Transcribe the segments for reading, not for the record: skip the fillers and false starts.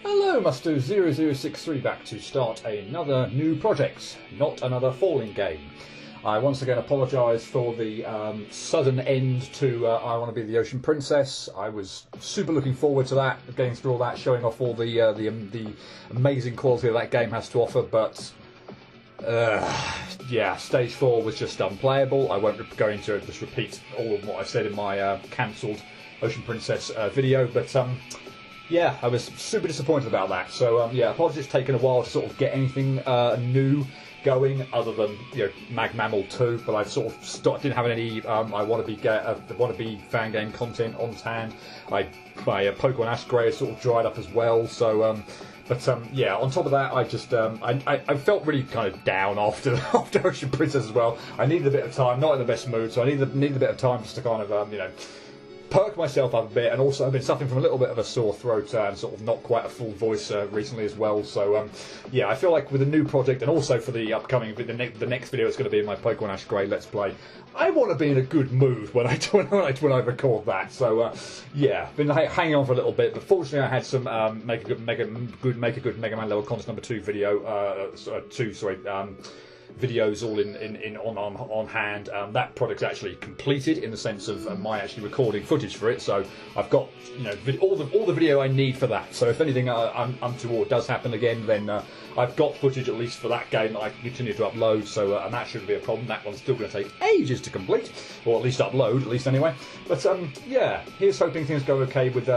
Hello, must do 0063 back to start another new project, not another falling game. I once again apologise for the sudden end to I Want to Be the Ocean Princess. I was super looking forward to that, getting through all that, showing off all the amazing quality that game has to offer, but yeah, stage 4 was just unplayable. I won't go into it, just repeat all of what I said in my cancelled Ocean Princess video, but yeah, I was super disappointed about that. So yeah, apologies it's taken a while to sort of get anything new going, other than Mag Mammal 2. But I sort of didn't have any I want to be fan game content on hand. My Pokemon Ash Grey has sort of dried up as well. So yeah, on top of that, I just I felt really kind of down after Ocean Princess as well. I needed a bit of time, not in the best mood, so I needed a bit of time just to kind of perk myself up a bit, and also I've been suffering from a little bit of a sore throat and sort of not quite a full voice recently as well. So yeah, I feel like with a new project, and also for the upcoming the next video, it's going to be in my Pokemon Ash Grey Let's Play. I want to be in a good mood when I record that. So yeah, been hanging on for a little bit, but fortunately I had some make a good Mega Man level contest number 2 video, videos all on hand. That project's actually completed in the sense of my actually recording footage for it. So I've got all the video I need for that. So if anything untoward does happen again, then I've got footage at least for that game that I can continue to upload. So and that shouldn't be a problem. That one's still going to take ages to complete, or at least upload, at least anyway. But yeah, here's hoping things go okay with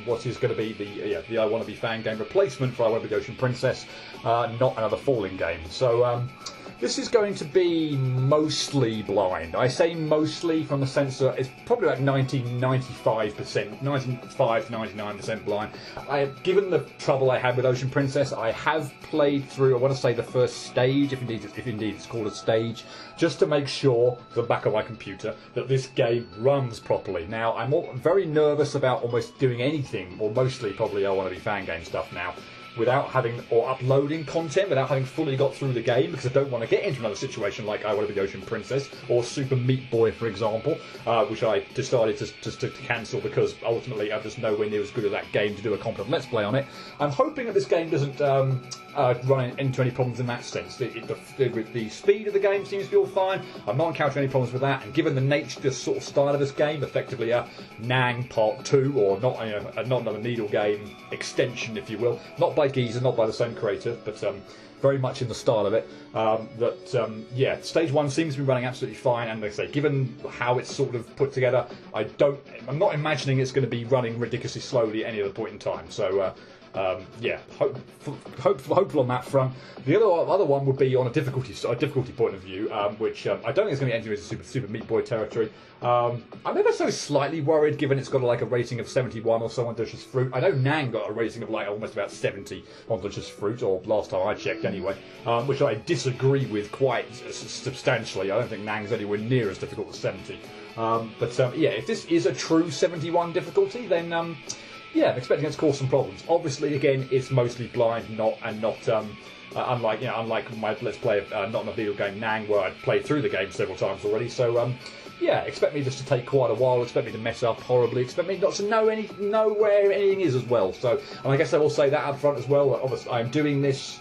what is going to be the I Want to Be fan game replacement for I Want to Be the Ocean Princess, not another falling game. So this is going to be mostly blind. I say mostly from the sense that it's probably about 95% to 99% blind. Given the trouble I had with Ocean Princess, I have played through, I want to say, the first stage, if indeed it's called a stage, just to make sure, to the back of my computer, that this game runs properly. Now, I'm very nervous about almost doing anything, or mostly probably I Want to Be fan game stuff now, without having, or uploading content without having fully got through the game, because I don't want to get into another situation like I Want to Be the Ocean Princess or Super Meat Boy, for example, which I decided to cancel because ultimately I'm just nowhere near as good at that game to do a competent Let's Play on it. I'm hoping that this game doesn't run into any problems in that sense. The speed of the game seems to be all fine. I'm not encountering any problems with that, and given the nature, the sort of style of this game, effectively a Nang Part 2, or not another Needle game extension, if you will, not by Geezer, not by the same creator, but very much in the style of it. Yeah, stage 1 seems to be running absolutely fine, and like I say, given how it's sort of put together, I'm not imagining it's going to be running ridiculously slowly at any other point in time. So yeah, hopeful on that front. The other one would be on a difficulty point of view, which I don't think it's going to enter into Super Meat Boy territory. I'm ever so slightly worried, given it's got like a rating of 71 or so on Delicious Fruit. I know Nang got a rating of like almost about 70 on Delicious Fruit, or last time I checked anyway, which I disagree with quite substantially. I don't think Nang's anywhere near as difficult as 70. But yeah, if this is a true 71 difficulty, then yeah, I'm expecting it to cause some problems. Obviously, again, it's mostly blind, unlike my Let's Play of Not in a Video Game Nang, where I've played through the game several times already. So yeah, expect me just to take quite a while. Expect me to mess up horribly. Expect me not to know where anything is as well. So, and I guess I will say that up front as well. Obviously, I'm doing this.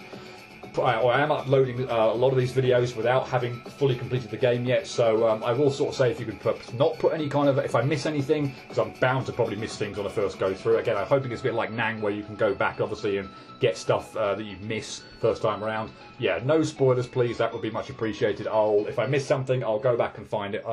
I am uploading a lot of these videos without having fully completed the game yet, so I will sort of say if you could not put any kind of, if I miss anything, because I'm bound to probably miss things on the first go through. Again, I'm hoping it's a bit like Nang, where you can go back obviously and get stuff that you miss first time around. Yeah, no spoilers please, that would be much appreciated. If I miss something, I'll go back and find it,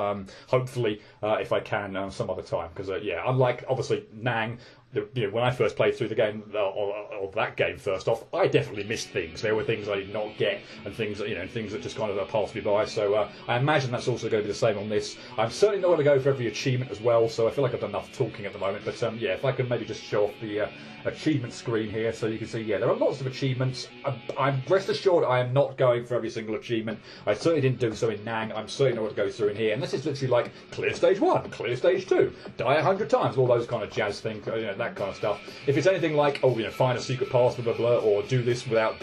hopefully if I can some other time, because yeah, unlike obviously Nang, when I first played through the game, or that game first off, I definitely missed things. There were things I did not get, and things that just kind of passed me by. So I imagine that's also going to be the same on this. I'm certainly not going to go for every achievement as well, so I feel like I've done enough talking at the moment. But yeah, if I can maybe just show off the achievement screen here, so you can see, yeah, there are lots of achievements. I'm rest assured I am not going for every single achievement. I certainly didn't do so in Nang. I'm certainly not going to go through in here. And this is literally like clear stage 1, clear stage 2, die 100 times, all those kind of jazz things, that kind of stuff. If it's anything like, find a secret pass, blah blah blah, or do this without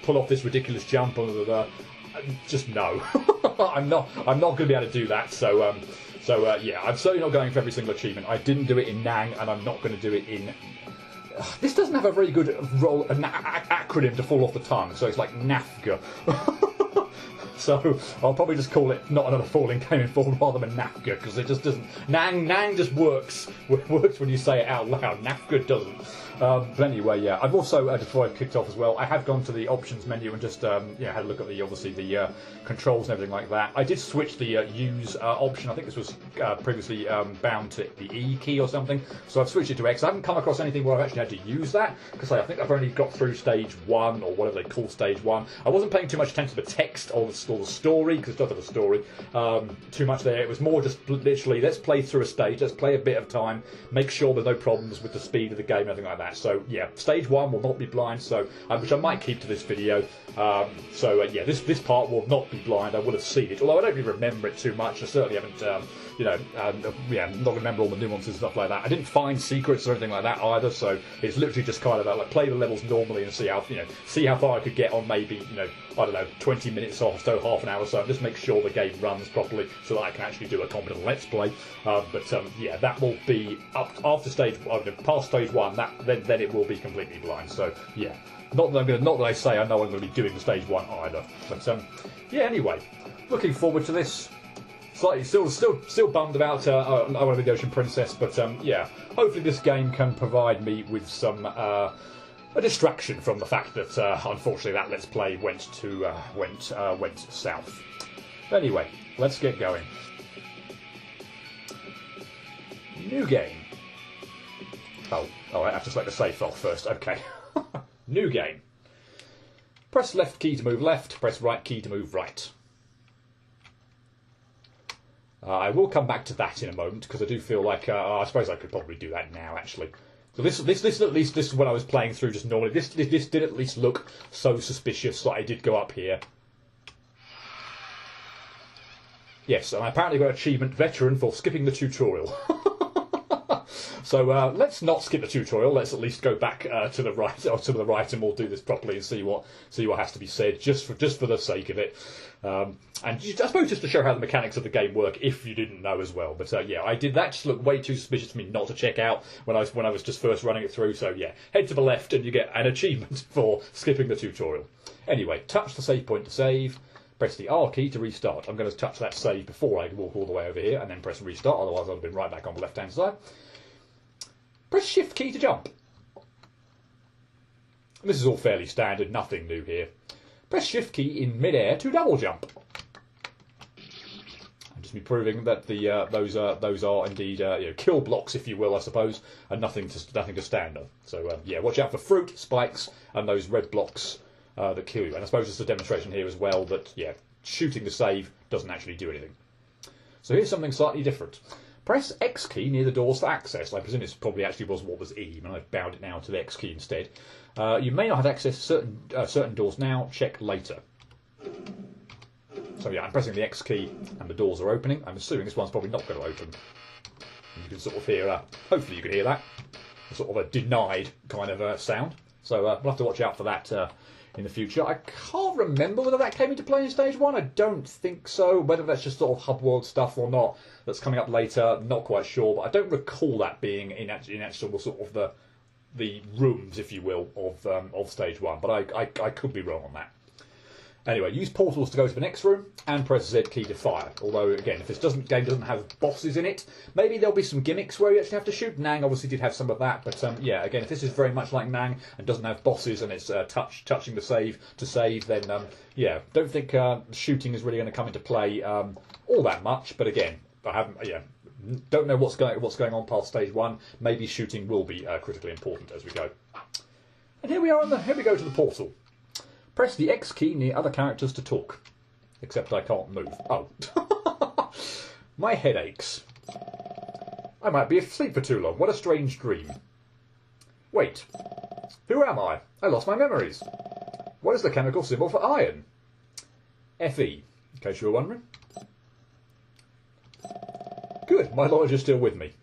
pull off this ridiculous jump, blah blah blah, just no. I'm not going to be able to do that. So yeah, I'm certainly not going for every single achievement. I didn't do it in Nang, and I'm not going to do it in This doesn't have a very good acronym to fall off the tongue, so it's like NAFGA. So I'll probably just call it not another falling game in fall rather than NAFGA, because it just doesn't. Nang just works when you say it out loud. NAFGA doesn't. But anyway, yeah. I've also before I kicked off as well, I have gone to the options menu and just had a look at the controls and everything like that. I did switch the use option. I think this was previously bound to the E key or something, so I've switched it to X. I haven't come across anything where I've actually had to use that, because I think I've only got through stage 1 or whatever they call stage 1. I wasn't paying too much attention to the text or the story, because it does have a story too much there. It was more just literally, let's play through a stage, let's play a bit of time, make sure there's no problems with the speed of the game, anything like that. So yeah, stage 1 will not be blind, so which I might keep to this video. Yeah, this part will not be blind. I would have seen it, although I don't really remember it too much. I certainly haven't, not remember all the nuances and stuff like that. I didn't find secrets or anything like that either, so it's literally just kind of like play the levels normally and see how far I could get on maybe, I don't know, 20 minutes or so, half an hour or so, and just make sure the game runs properly so that I can actually do a competent let's play. Yeah, that will be up after past stage 1. Then it will be completely blind. So yeah, not that I say I know I'm going to be doing the stage 1 either. But yeah, anyway, looking forward to this. Slightly still bummed about I Want to Be the Ocean Princess, but yeah, hopefully this game can provide me with some a distraction from the fact that unfortunately that Let's Play went south. Anyway, let's get going. New game. Oh, I have to select the save file first. Okay. New game. Press left key to move left. Press right key to move right. I will come back to that in a moment, because I do feel like I suppose I could probably do that now actually. So this at least this when I was playing through just normally, this did at least look so suspicious that I did go up here. Yes, and I apparently got achievement veteran for skipping the tutorial. So let's not skip the tutorial. Let's at least go back to the right, and we'll do this properly and see what has to be said, just for the sake of it, and I suppose just to show how the mechanics of the game work, if you didn't know as well. But yeah, I did that. Just looked way too suspicious for me not to check out when I was just first running it through. So yeah, head to the left and you get an achievement for skipping the tutorial. Anyway, touch the save point to save. Press the R key to restart. I'm going to touch that save before I walk all the way over here, and then press restart. Otherwise, I'd have been right back on the left-hand side. Press shift key to jump. This is all fairly standard, nothing new here. Press shift key in mid-air to double jump. I'm just be proving that those are indeed kill blocks, if you will, I suppose, and nothing to stand on. So yeah, watch out for fruit, spikes, and those red blocks that kill you. And I suppose it's a demonstration here as well that yeah, shooting the save doesn't actually do anything. So here's something slightly different. Press X key near the doors for access. I presume this probably actually was what was E, and I've bound it now to the X key instead. You may not have access to certain doors now. Check later. So yeah, I'm pressing the X key, and the doors are opening. I'm assuming this one's probably not going to open. And you can sort of hear, hopefully you can hear that, sort of a denied kind of sound. So we'll have to watch out for that in the future. I can't remember whether that came into play in stage 1. I don't think so. Whether that's just sort of hub world stuff or not, that's coming up later, not quite sure. But I don't recall that being in actual sort of the rooms, if you will, of stage 1. But I could be wrong on that. Anyway, use portals to go to the next room, and press Z key to fire. Although, again, if this game doesn't have bosses in it, maybe there'll be some gimmicks where you actually have to shoot. Nang obviously did have some of that, but yeah, again, if this is very much like Nang and doesn't have bosses and it's touching the save to save, then yeah, don't think shooting is really going to come into play all that much. But again, I haven't, yeah, don't know what's going on past stage 1. Maybe shooting will be critically important as we go. And here we are here we go to the portal. Press the X key near other characters to talk. Except I can't move. Oh. My head aches. I might be asleep for too long. What a strange dream. Wait. Who am I? I lost my memories. What is the chemical symbol for iron? Fe, in case you were wondering. Good, my knowledge is still with me.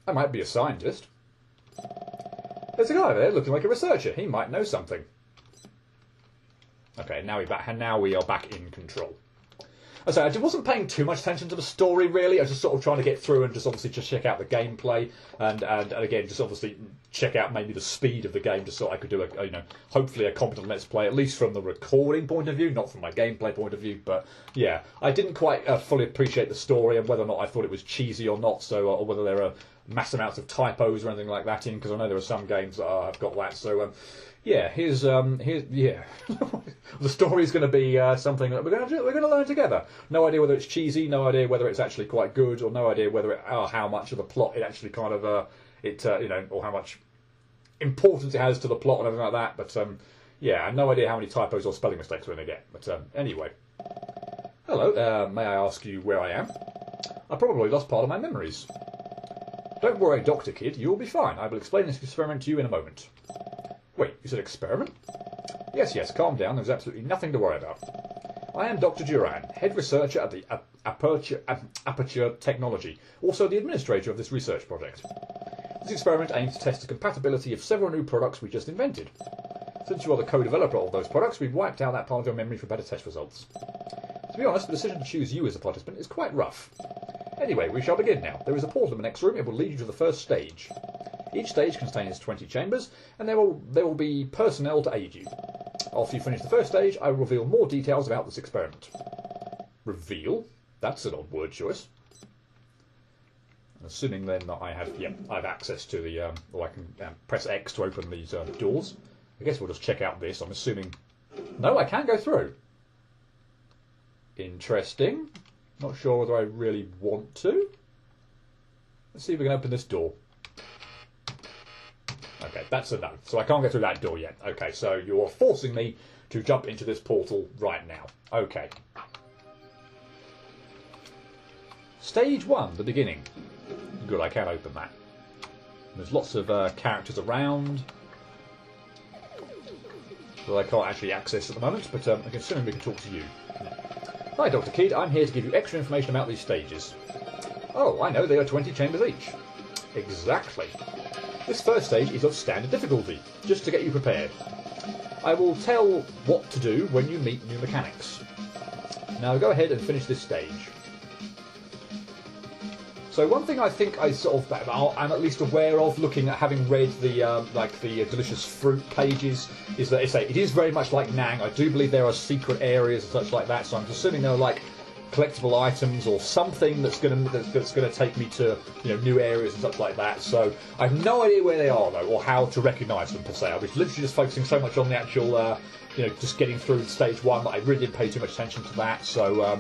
I might be a scientist. There's a guy there looking like a researcher. He might know something. Okay, now we are back in control. As I said, I wasn't paying too much attention to the story really. I was just sort of trying to get through and just obviously just check out the gameplay and again just obviously check out maybe the speed of the game just so I could do a, you know, hopefully a competent Let's Play, at least from the recording point of view, not from my gameplay point of view. But yeah, I didn't quite fully appreciate the story and whether or not I thought it was cheesy or not, so or whether there are mass amounts of typos or anything like that in, because I know there are some games that have got that. So yeah, here's yeah, the story is going to be something that we're going to learn together. No idea whether it's cheesy, no idea whether it's actually quite good, or no idea whether how much of the plot it actually kind of you know, or how much importance it has to the plot and everything like that. But yeah, I have no idea how many typos or spelling mistakes we're going to get. But anyway, hello. May I ask you where I am? I probably lost part of my memories. Don't worry, Dr. Kid, you will be fine. I will explain this experiment to you in a moment. Wait, you said experiment? Yes, yes, calm down. There's absolutely nothing to worry about. I am Dr. Duran, head researcher at the Aperture Technology, also the administrator of this research project. This experiment aims to test the compatibility of several new products we just invented. Since you are the co-developer of those products, we've wiped out that part of your memory for better test results. To be honest, the decision to choose you as a participant is quite rough. Anyway, we shall begin now. There is a portal in the next room. It will lead you to the first stage. Each stage contains 20 chambers, and there will be personnel to aid you. After you finish the first stage, I will reveal more details about this experiment. Reveal? That's an odd word choice. Assuming then that I have access to the, or I can press X to open these doors. I guess we'll just check out this. I'm assuming... No, I can go through. Interesting. Not sure whether I really want to. Let's see if we can open this door. Okay, that's a no. So I can't get through that door yet. Okay, so you're forcing me to jump into this portal right now. Okay. Stage 1, the beginning. Good, I can open that. There's lots of characters around that I can't actually access at the moment, but I can assume we can talk to you. Hi, Dr. Kidd. I'm here to give you extra information about these stages. Oh, I know. There are 20 chambers each. Exactly. This first stage is of standard difficulty, just to get you prepared. I will tell what to do when you meet new mechanics. Now go ahead and finish this stage. So one thing I think I'm at least aware of, looking at having read the the delicious fruit pages, is that it is very much like Nang. I do believe there are secret areas and such like that. So I'm assuming there are like collectible items or something that's going to take me to, you know, new areas and such like that. So I have no idea where they are though, or how to recognise them per se. I was literally just focusing so much on the actual, you know, just getting through stage 1 that I really didn't pay too much attention to that. So.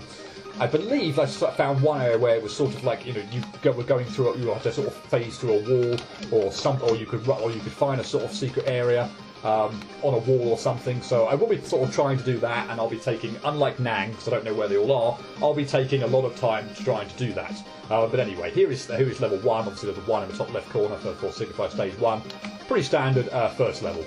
I believe I found one area where it was sort of like, you know, were going through, you had to sort of phase through a wall or you could find a sort of secret area on a wall or something. So I will be sort of trying to do that, and I'll be taking, unlike Nang, because I don't know where they all are, I'll be taking a lot of time trying to do that. But anyway, here is level 1. Obviously there's a 1 in the top left corner for Signify Stage 1. Pretty standard first level.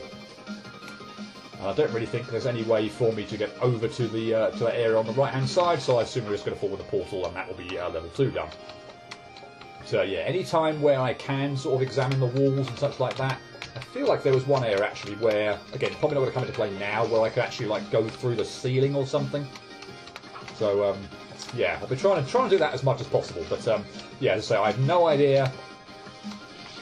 I don't really think there's any way for me to get over to the area on the right-hand side, so I assume we're just going to forward the portal, and that will be level 2 done. So yeah, any time where I can sort of examine the walls and such like that. I feel like there was one area actually where, again, probably not going to come into play now, where I could actually like go through the ceiling or something. So yeah, I'll be trying to do that as much as possible. But yeah, as I say, I have no idea.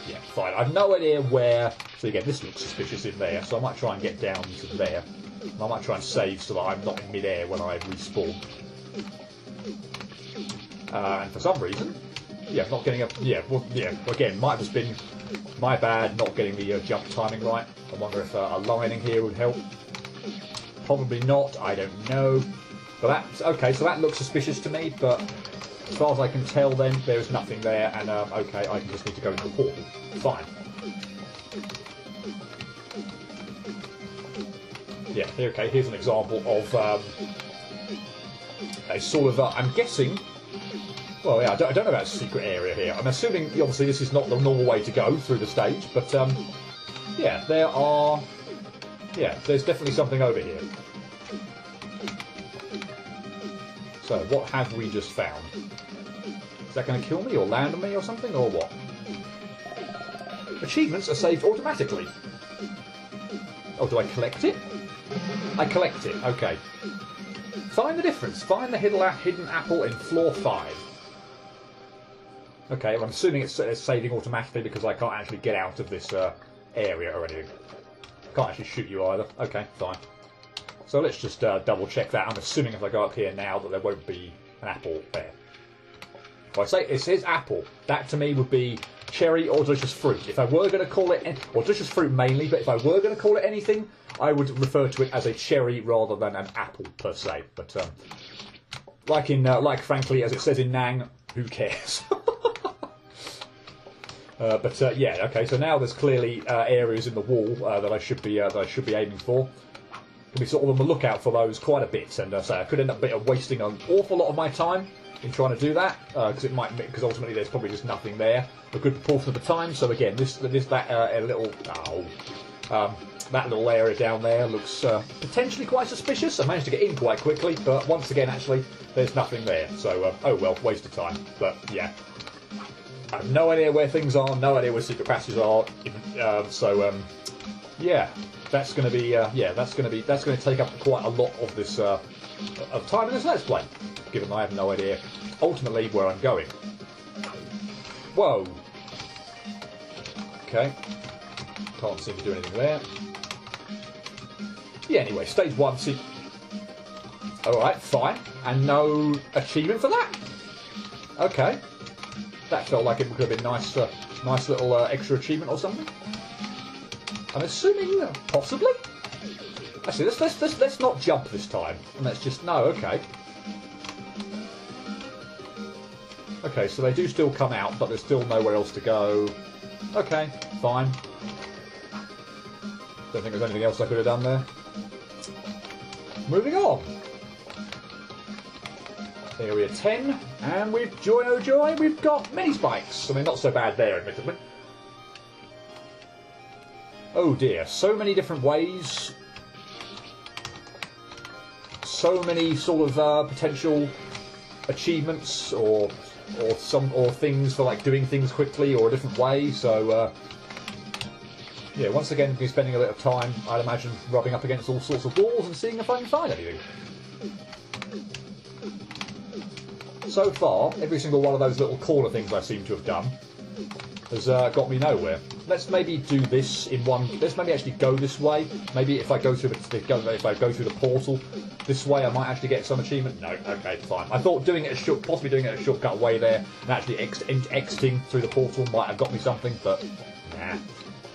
Yeah, fine. I have no idea where. So again, this looks suspicious in there, so I might try and get down to there. And I might try and save so that I'm not in mid-air when I respawn. And for some reason, yeah, not getting a... Yeah, well, yeah, again, might have just been my bad not getting the jump timing right. I wonder if aligning here would help. Probably not, I don't know. But that's... Okay, so that looks suspicious to me, but as far as I can tell then, there is nothing there, and okay, I just need to go into the portal. Fine. Yeah, okay, here's an example of a sort of, I'm guessing, well, yeah, I don't know about a secret area here. I'm assuming, obviously, this is not the normal way to go through the stage, but, yeah, there's definitely something over here. So, what have we just found? Is that going to kill me or land on me or something, or what? Achievements are saved automatically. Oh, do I collect it? I collect it, okay. Find the difference. Find the hidden apple in floor 5. Okay, well, I'm assuming it's saving automatically because I can't actually get out of this area or anything. Can't actually shoot you either. Okay, fine. So let's just double check that. I'm assuming if I go up here now that there won't be an apple there. If I say it says apple, that to me would be cherry or delicious fruit. If I were going to call it, or delicious fruit mainly, but if I were going to call it anything, I would refer to it as a cherry rather than an apple per se. But like frankly, as it says in Nang, who cares? Yeah, okay. So now there's clearly areas in the wall that I should be aiming for. Can be sort of on the lookout for those quite a bit, and so I could end up wasting an awful lot of my time in trying to do that because ultimately there's probably just nothing there a good proportion of the time. So again, that little area down there looks potentially quite suspicious. I managed to get in quite quickly, but once again, actually, there's nothing there. So oh well, waste of time. But yeah, I have no idea where things are, no idea where secret passages are. Yeah, that's going to be that's going to take up quite a lot of this of time in this Let's Play, given I have no idea ultimately where I'm going. Whoa. Okay. Can't seem to do anything there. Yeah, anyway, stage 1. See. Alright, fine. And no achievement for that? Okay. That felt like it could have been nice little extra achievement or something. I'm assuming, possibly? Actually, let's not jump this time. And let's just... No, okay. Okay, so they do still come out, but there's still nowhere else to go. Okay, fine. Don't think there's anything else I could have done there. Moving on. Area 10, and with joy oh joy, we've got mini spikes. I mean, not so bad there, admittedly. Oh dear, so many different ways. So many sort of potential achievements or things for like doing things quickly or a different way. So yeah, once again, be spending a bit of time, I'd imagine, rubbing up against all sorts of walls and seeing if I can find anything. So far, every single one of those little corner things I seem to have done has got me nowhere. Let's maybe do this in one. Let's maybe actually go this way. Maybe if I go through the portal this way, I might actually get some achievement. No, okay, fine. I thought possibly doing it a shortcut way there and actually exiting through the portal might have got me something, but nah.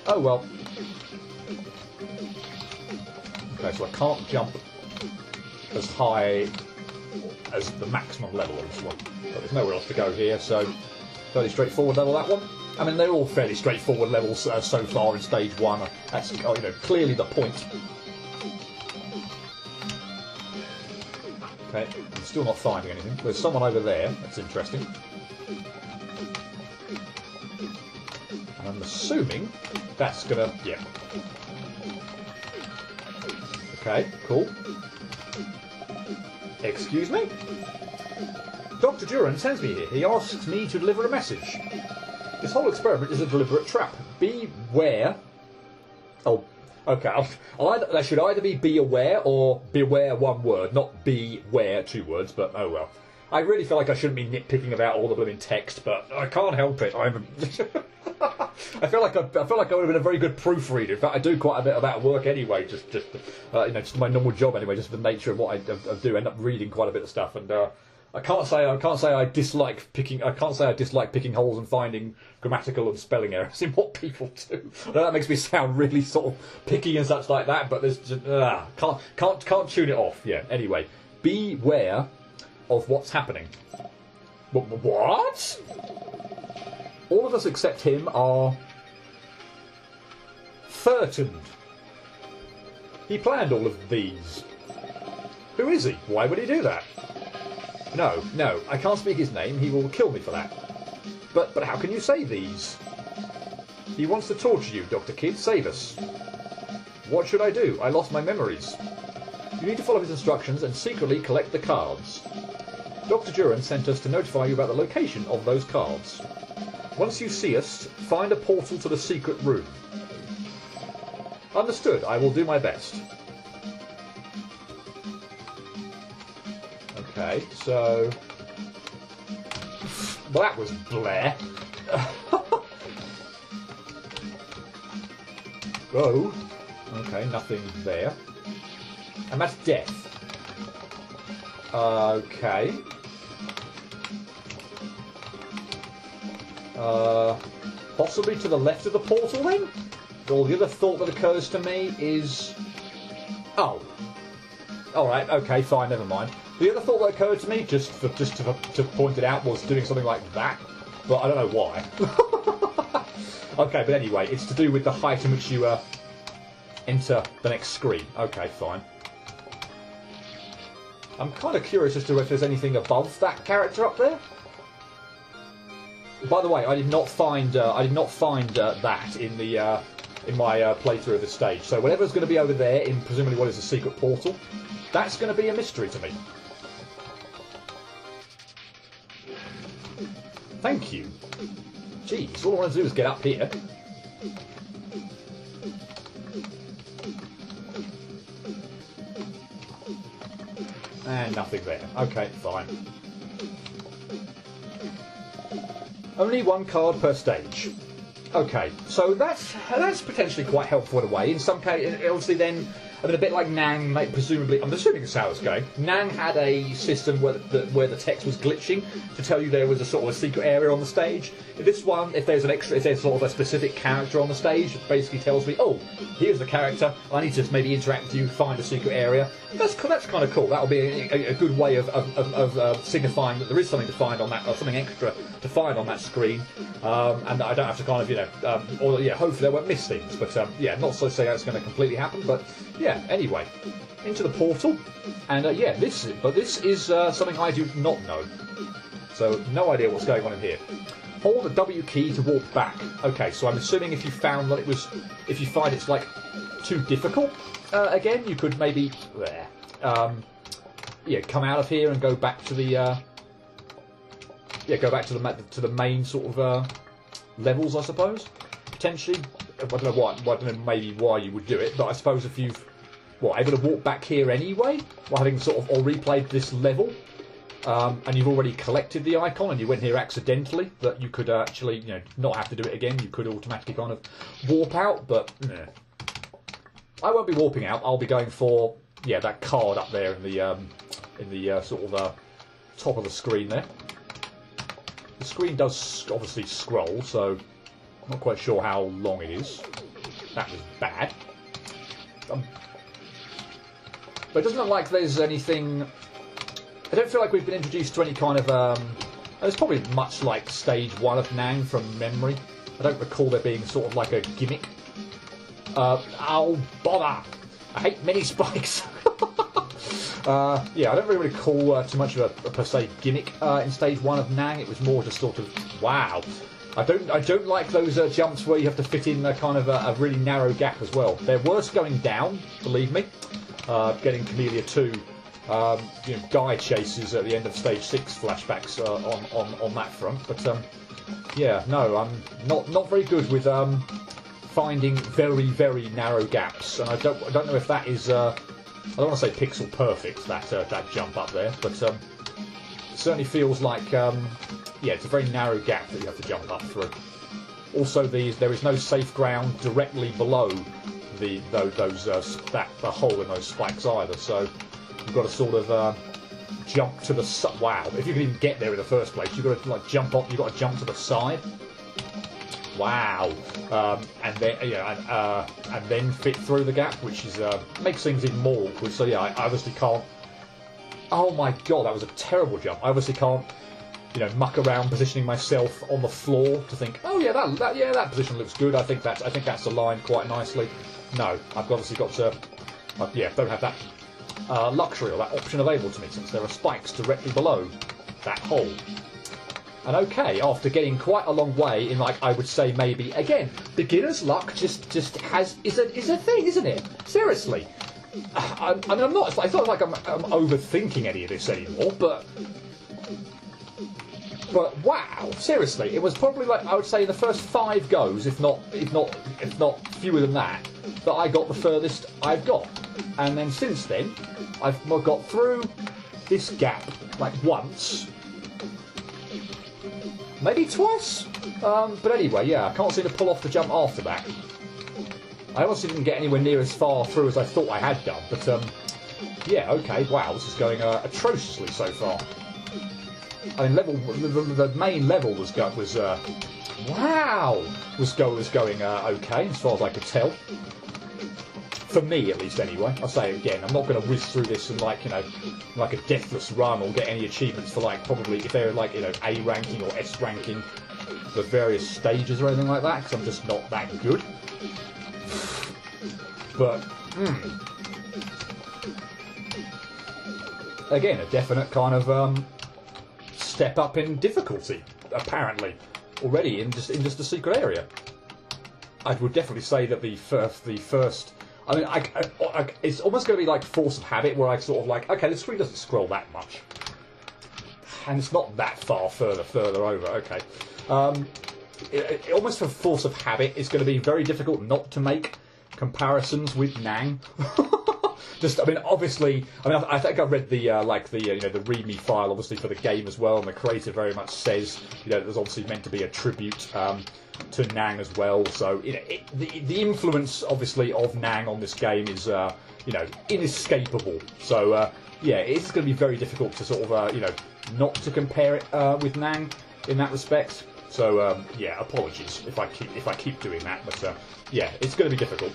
Oh well. Okay, so I can't jump as high as the maximum level of this one, but there's nowhere else to go here, so fairly straightforward level, that one. I mean, they're all fairly straightforward levels so far in stage 1. That's clearly the point. Okay, I'm still not finding anything. There's someone over there. That's interesting. And I'm assuming that's gonna... yeah. Okay, cool. Excuse me? Dr. Duran sends me here. He asks me to deliver a message. This whole experiment is a deliberate trap. Beware. Oh, okay. That should either be aware or beware one word, not beware 2 words, but oh well. I really feel like I shouldn't be nitpicking about all the blooming text, but I can't help it. I feel like I would have been a very good proofreader. In fact, I do quite a bit of that work anyway. Just my normal job anyway. Just the nature of what I do, end up reading quite a bit of stuff, and I can't say I dislike picking holes and finding grammatical and spelling errors in what people do. I know that makes me sound really sort of picky and such like that, but there's just, can't tune it off. Yeah. Anyway, beware of what's happening. What? All of us except him are threatened. He planned all of these. Who is he? Why would he do that? No, I can't speak his name. He will kill me for that. But how can you say these? He wants to torture you, Dr. Kidd. Save us. What should I do? I lost my memories. You need to follow his instructions and secretly collect the cards. Dr. Duran sent us to notify you about the location of those cards. Once you see us, find a portal to the secret room. Understood. I will do my best. Okay, so... well, that was Blair. Oh, okay, nothing there. And that's death. Okay. Possibly to the left of the portal then? Or the other thought that occurs to me is... Oh. Alright, okay, fine, never mind. The other thought that occurred to me, just to point it out, was doing something like that. But I don't know why. Okay, but anyway, it's to do with the height in which you enter the next screen. Okay, fine. I'm kind of curious as to if there's anything above that character up there. By the way, I did not find that in the in my playthrough of the stage. So whatever's going to be over there, in presumably what is a secret portal, that's going to be a mystery to me. Thank you. Jeez, all I want to do is get up here. And nothing there. Okay, fine. Only one card per stage. Okay, so that's potentially quite helpful in a way. In some case, obviously then, I mean, a bit like Nang, presumably, I'm assuming it's how it's going. Nang had a system where the text was glitching to tell you there was a sort of a secret area on the stage. In this one, if there's sort of a specific character on the stage, it basically tells me, oh, here's the character, I need to maybe interact with you, find a secret area. That's kind of cool. That'll be a good way of signifying that there is something to find on that, or something extra to find on that screen, and that I don't have to kind of, hopefully I won't miss things. But yeah, not so say that's going to completely happen, but yeah. Anyway, into the portal, and this is something I do not know, so no idea what's going on in here. Hold the W key to walk back. Okay, so I'm assuming if you find it's like too difficult, again, you could maybe come out of here and go back to the to the main sort of levels, I suppose. Potentially, I don't know maybe why you would do it, but I suppose if you've able to walk back here anyway, while having sort of or replayed this level, and you've already collected the icon and you went here accidentally, that you could actually not have to do it again. You could automatically kind of warp out, but I won't be warping out. I'll be going for that card up there in the sort of top of the screen there. The screen does obviously scroll, so I'm not quite sure how long it is. That was bad. But it doesn't look like there's anything... I don't feel like we've been introduced to any kind of... it's probably much like Stage 1 of Nang from memory. I don't recall there being sort of like a gimmick. Oh, bother! I hate mini spikes! I don't really recall too much of a per se gimmick in Stage 1 of Nang. It was more just sort of, wow. I don't like those jumps where you have to fit in a kind of a really narrow gap as well. They're worse going down, believe me. Getting Camellia 2 guy chases at the end of Stage 6 flashbacks on that front. But I'm not very good with finding very, very narrow gaps, and I don't know if that is I don't want to say pixel perfect, that jump up there, but it certainly feels like it's a very narrow gap that you have to jump up through. Also, there is no safe ground directly below the hole in those spikes either, so you've got to sort of jump to the wow. If you can even get there in the first place, you've got to jump up. You've got to jump to the side. Wow, and then fit through the gap, which is makes things even more awkward. So I obviously can't. Oh my god, that was a terrible jump. I obviously can't, muck around positioning myself on the floor to think, oh yeah, that position looks good. I think that's aligned quite nicely. No, I've obviously got to. Don't have that luxury or that option available to me, since there are spikes directly below that hole. And okay, after getting quite a long way in, I would say maybe, again, beginner's luck just is a thing, isn't it? Seriously. I'm not. It's not like I'm overthinking any of this anymore, but wow, seriously, it was probably I would say the first 5 goes, if not fewer than that I got the furthest I've got, and then since then I've got through this gap once. Maybe twice? But anyway, I can't seem to pull off the jump after that. I honestly didn't get anywhere near as far through as I thought I had done, but yeah, okay, wow, this is going atrociously so far. I mean, the main level was going okay as far as I could tell. For me, at least, anyway. I'll say it again. I'm not going to whiz through this and like a deathless run or get any achievements for probably if they're A ranking or S ranking, the various stages or anything like that, because I'm just not that good. But again, a definite kind of step up in difficulty, apparently, already in just the secret area. I would definitely say that the first. I mean, it's almost going to be like force of habit, where I sort of okay, the screen doesn't scroll that much, and it's not that far further over. Okay, almost for force of habit, it's going to be very difficult not to make comparisons with Nang. I mean, obviously, I think I read the the README file, obviously for the game as well, and the creator very much says there's obviously meant to be a tribute to Nang as well. So the influence obviously of Nang on this game is inescapable. So yeah, it's going to be very difficult to sort of not to compare it with Nang in that respect. So yeah, apologies if I keep doing that, but yeah, it's going to be difficult.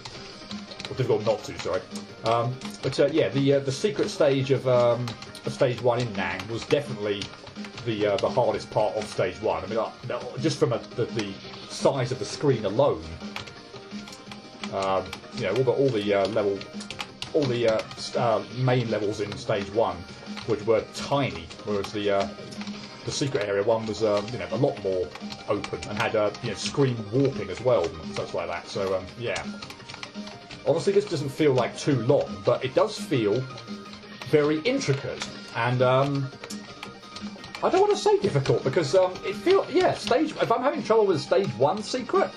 Or difficult not to, sorry. But yeah, the secret stage of stage 1 in Nang was definitely the hardest part of stage 1. I mean, just from the size of the screen alone, all the main levels in stage 1, which were tiny, whereas the secret area one was a lot more open and had screen warping as well and such like that. So yeah. Honestly, this doesn't feel like too long, but it does feel very intricate, and I don't want to say difficult because it feels If I'm having trouble with stage 1 secret,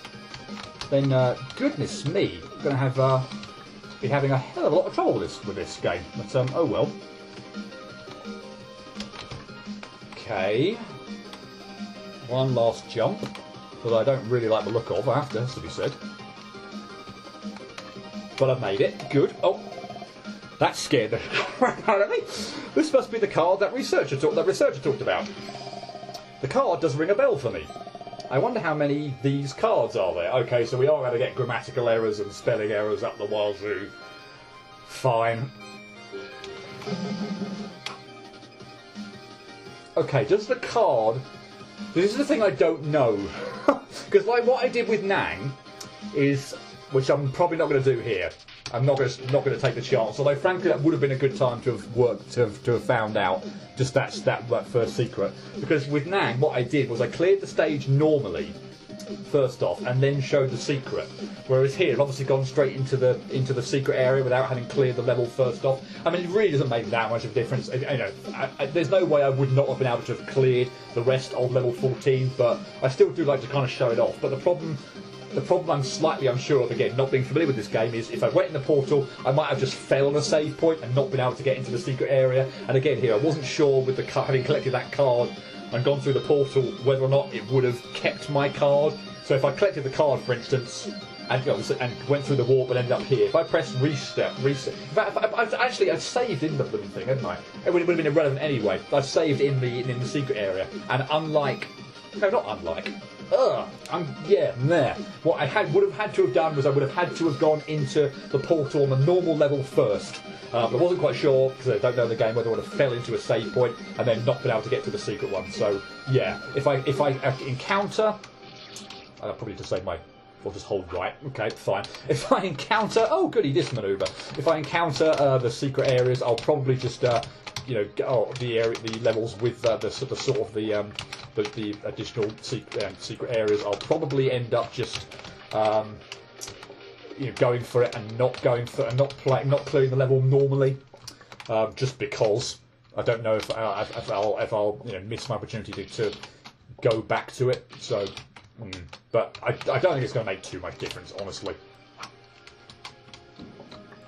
then goodness me, I'm going to be having a hell of a lot of trouble with this game. But oh well. Okay, one last jump that I don't really like the look of. Has to be said. But I've made it. Good. Oh, that scared the crap out of me. This must be the card that researcher talked about. The card does ring a bell for me. I wonder how many these cards are there. Okay, so we are going to get grammatical errors and spelling errors up the wazoo. Fine. Okay, does the card... This is the thing I don't know. Because what I did with Nang is... which I'm probably not going to do here. I'm not going to take the chance. Although, frankly, that would have been a good time to have found out just that first secret. Because with Nang, what I did was I cleared the stage normally, first off, and then showed the secret. Whereas here, I've obviously gone straight into the secret area without having cleared the level first off. I mean, it really doesn't make that much of a difference. There's no way I would not have been able to have cleared the rest of level 14. But I still do like to kind of show it off. But the problem I'm slightly unsure of, again, not being familiar with this game, is if I went in the portal, I might have just fell on a save point and not been able to get into the secret area. And again, here, I wasn't sure with having collected that card and gone through the portal whether or not it would have kept my card. So if I collected the card, for instance, and went through the warp and ended up here, if I pressed reset. In fact, I'd saved in the blooming thing, hadn't I? It would have been irrelevant anyway. I'd saved in the secret area, and what I would have had to have done was I would have had to have gone into the portal on the normal level first. But I wasn't quite sure, because I don't know the game, whether I would have fell into a save point and then not been able to get to the secret one. So yeah, if I encounter, I'll probably just say or just hold right. Okay, fine. If I encounter, oh goody, this manoeuvre. If I encounter the secret areas, I'll probably just the levels with the additional secret areas, I'll probably end up just going for it and not not clearing the level normally, just because I don't know if I'll miss my opportunity to go back to it. So, but I don't think it's going to make too much difference, honestly.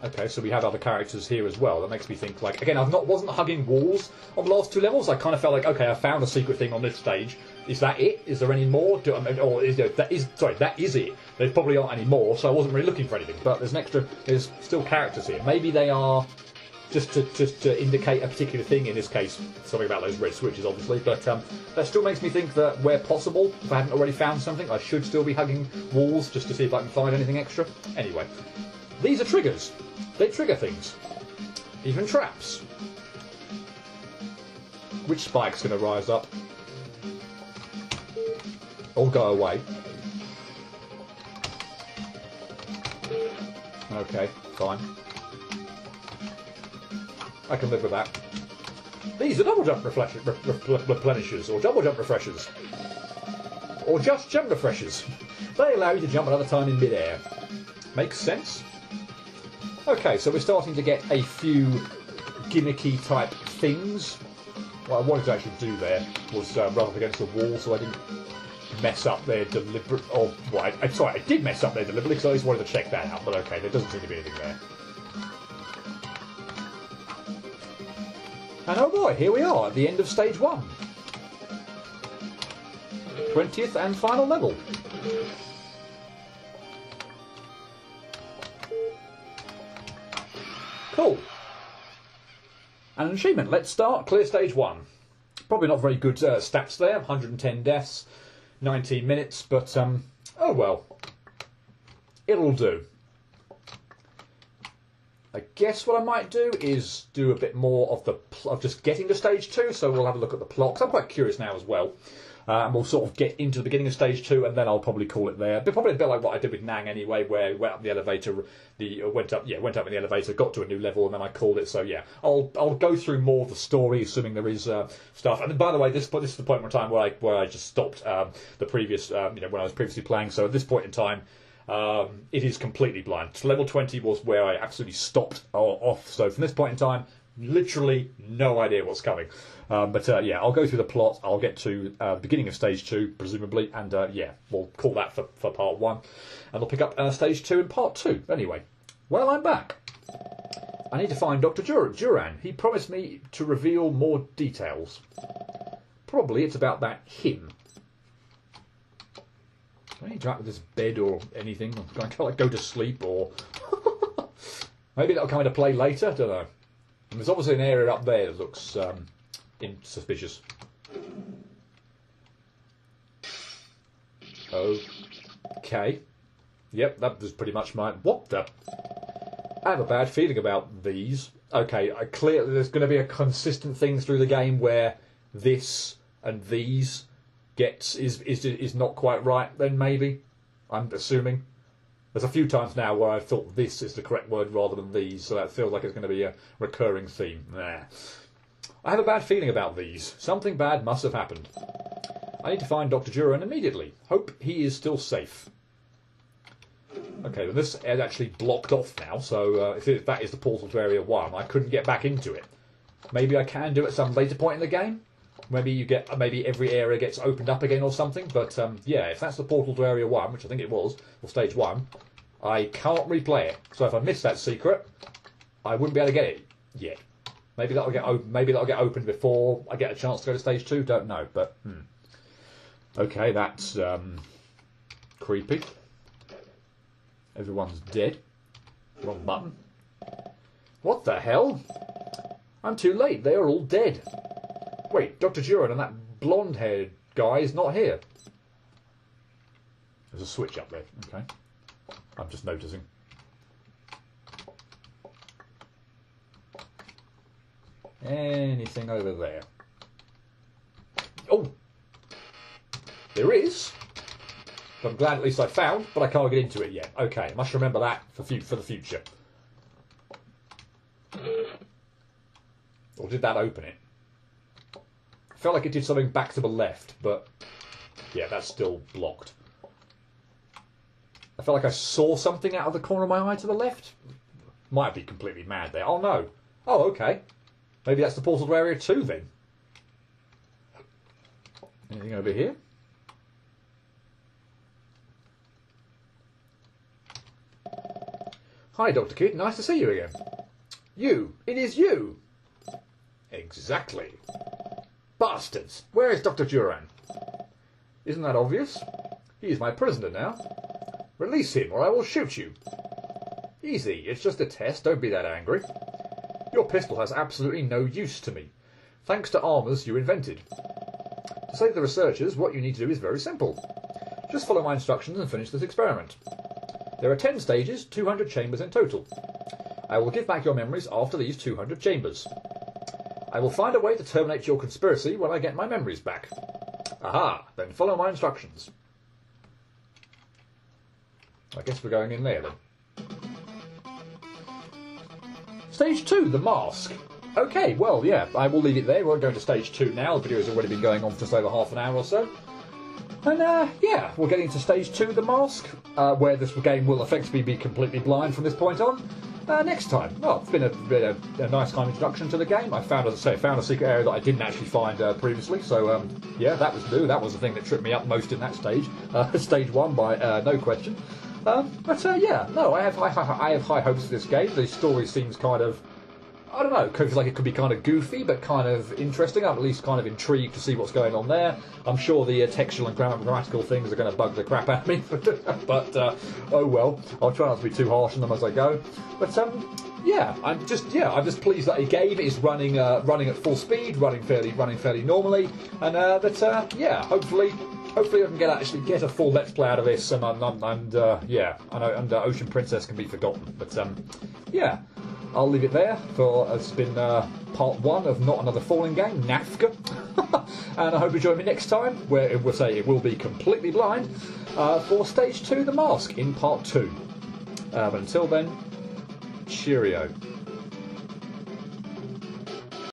Okay, so we have other characters here as well. That makes me think, like, again, wasn't hugging walls on the last 2 levels. I kind of felt like, okay, I found a secret thing on this stage. Is that it? Is there any more? That is it. There probably aren't any more, so I wasn't really looking for anything. But there's still characters here. Maybe they are just to indicate a particular thing. In this case, something about those red switches, obviously. But that still makes me think that where possible, if I haven't already found something, I should still be hugging walls just to see if I can find anything extra. Anyway, these are triggers. They trigger things, even traps. Which spike's going to rise up? Or go away? Okay, fine. I can live with that. These are double jump replenishers, or double jump refreshers. Or just jump refreshers. They allow you to jump another time in mid-air. Makes sense. Okay, so we're starting to get a few gimmicky type things. What I wanted to actually do there was run up against the wall so I didn't mess up there deliberately. Oh, well, I did mess up there deliberately because I just wanted to check that out. But okay, there doesn't seem to be anything there. And oh boy, here we are at the end of stage 1. 20th and final level. Cool. And an achievement. Let's start. Clear stage 1. Probably not very good stats there. 110 deaths, 19 minutes, but oh well. It'll do. I guess what I might do is do a bit more of just getting to stage 2, so we'll have a look at the plot, 'cause I'm quite curious now as well. And we'll sort of get into the beginning of stage 2, and then I'll probably call it there. But probably a bit like what I did with Nang anyway, where we went up the elevator, went up in the elevator, got to a new level, and then I called it. So yeah, I'll go through more of the story, assuming there is stuff. And by the way, this is the point in time where I just stopped the previous, when I was previously playing. So at this point in time, it is completely blind. So level 20 was where I absolutely stopped off. So from this point in time, literally no idea what's coming. But yeah, I'll go through the plot. I'll get to the beginning of stage 2, presumably, and yeah, we'll call that for part 1, and I'll pick up stage 2 in part 2. Anyway, well, I'm back. I need to find Dr. Duran. He promised me to reveal more details. Probably it's about that him. Do I need to act with this bed or anything? I'm going to like go to sleep, or maybe that'll come into play later. I don't know. And there's obviously an area up there that looks suspicious. Okay. Yep, that was pretty much my... What the... I have a bad feeling about these. Okay, clearly there's going to be a consistent thing through the game where this and these is not quite right, then maybe. I'm assuming. There's a few times now where I thought this is the correct word rather than these, so that feels like it's going to be a recurring theme. Nah. I have a bad feeling about these. Something bad must have happened. I need to find Dr. Duran immediately. Hope he is still safe. Okay, well this is actually blocked off now, so if that is the portal to Area 1, I couldn't get back into it. Maybe I can do it at some later point in the game. Maybe every area gets opened up again or something. But yeah, if that's the portal to Area 1, which I think it was, or Stage 1, I can't replay it. So if I miss that secret, I wouldn't be able to get it yet. Maybe that'll get opened before I get a chance to go to Stage 2. Don't know, but okay, that's creepy. Everyone's dead. Wrong button. What the hell? I'm too late. They are all dead. Wait, Dr. Duran and that blonde-haired guy is not here. There's a switch up there. Okay. I'm just noticing. Anything over there? Oh! There is. I'm glad at least I found, but I can't get into it yet. Okay, must remember that for the future. Or did that open it? Felt like it did something back to the left, but yeah, that's still blocked. I felt like I saw something out of the corner of my eye to the left. Might be completely mad there. Oh no. Oh, okay. Maybe that's the portal to Area 2 then. Anything over here? Hi, Dr. Kidd. Nice to see you again. You. It is you. Exactly. Bastards. Where is Dr. Duran? Isn't that obvious? He is my prisoner now. Release him or I will shoot you. Easy. It's just a test. Don't be that angry. Your pistol has absolutely no use to me, thanks to armours you invented. To save the researchers, what you need to do is very simple. Just follow my instructions and finish this experiment. There are 10 stages, 200 chambers in total. I will give back your memories after these 200 chambers. I will find a way to terminate your conspiracy when I get my memories back. Aha, then follow my instructions. I guess we're going in there then. Stage 2, the mask. Okay, well, yeah, I will leave it there. We're going to stage 2 now. The video has already been going on for just over half an hour or so. And, yeah, we're getting to stage 2, the mask, where this game will effectively be completely blind from this point on. Next time. Well, it's been a nice kind of introduction to the game. I found, as I say, a secret area that I didn't actually find previously. So, yeah, that was new. That was the thing that tripped me up most in that stage. Stage 1, by no question. Yeah, no, I have high hopes for this game. The story seems kind of, I don't know, feels like it could be kind of goofy, but kind of interesting. I'm at least kind of intrigued to see what's going on there. I'm sure the textual and grammatical things are going to bug the crap out of me, but oh well. I'll try not to be too harsh on them as I go. But yeah, I'm just pleased that a game is running at full speed, running fairly normally, and yeah, hopefully I can actually get a full Let's Play out of this, and yeah, I know, and Ocean Princess can be forgotten. But yeah, I'll leave it there. It's been part 1 of Not Another Falling Game, NAFGA, and I hope you join me next time, where it will be completely blind, for stage 2, the mask, in part 2. But until then, cheerio.